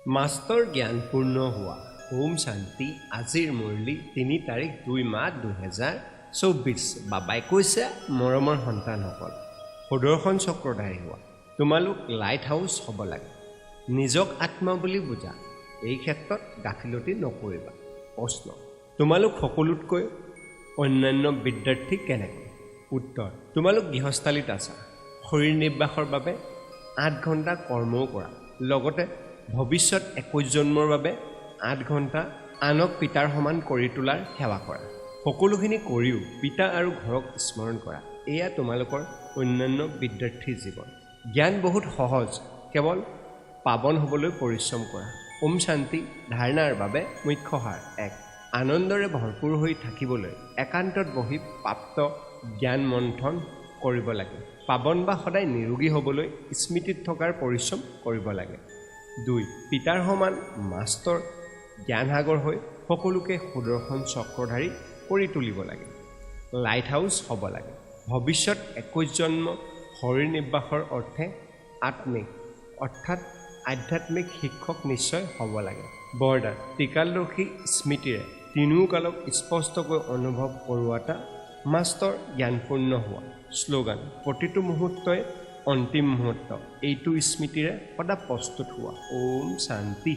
Master জ্ঞানপূৰ্ণ হোৱা। ওম শান্তি। আজিৰ মুৰলী ৩ তাৰিখ ২ মাহ ২০২৪। বাবাই কৈছে, মৰমৰ সন্তানসকল, সুদৰ্শন চক্ৰধাৰী হোৱা। তোমালোক লাইট হাউচ হ'ব লাগে। নিজক আত্মা বুলি বুজা। এই ক্ষেত্ৰত গাফিলতি নকৰিবা। প্ৰশ্ন, তোমালোক সকলোতকৈ অন্যান্য বিদ্যাৰ্থী কেনেকৈ? উত্তৰ, তোমালোক গৃহস্থালীত আছা। শৰীৰ নিৰ্বাহৰ বাবে ৮ ঘণ্টা কৰ্মও কৰা, লগতে ভৱিষ্যত ২১ জন্মৰ বাবে ৮ ঘণ্টা আনক পিতাৰ সমান কৰি তোলাৰ সেৱা কৰা। সকলোখিনি কৰিও পিতা আৰু ঘৰক স্মৰণ কৰা। এয়া তোমালোকৰ অন্যান্য বিদ্যাৰ্থীৰ জীৱন। জ্ঞান বহুত সহজ, কেৱল পাৱন হ'বলৈ পৰিশ্ৰম কৰা। ওম শান্তি। ধাৰণাৰ বাবে মুখ্য সাৰ ১। আনন্দৰে ভৰপূৰ হৈ থাকিবলৈ একান্তত বহি প্ৰাপ্ত জ্ঞান মন্থন কৰিব লাগে। পাৱন বা সদায় নিৰোগী হ'বলৈ স্মৃতিত থকাৰ পৰিশ্ৰম কৰিব লাগে। ২। পিতাৰ সমান মাষ্টৰ জ্ঞানসাগৰ হৈ সকলোকে সুদৰ্শন চক্ৰধাৰী কৰি তুলিব লাগে। লাইট হাউচ হ'ব লাগে। ভৱিষ্যত ২১ জন্ম শৰীৰ নিৰ্বাহৰ অৰ্থে আত্মিক অৰ্থাৎ আধ্যাত্মিক শিক্ষক নিশ্চয় হ'ব লাগে। বৰদান, ত্ৰিকালদৰ্শী স্মৃতিৰে তিনিওকালক স্পষ্টকৈ অনুভৱ কৰোৱাটা মাষ্টৰ জ্ঞানপূৰ্ণ হোৱা। শ্লোগান, প্ৰতিটো মুহূৰ্তই অন্তিম মুহূৰ্ত। এইটো স্মৃতিৰে সদা প্ৰস্তুত হোৱা। ওম শান্তি।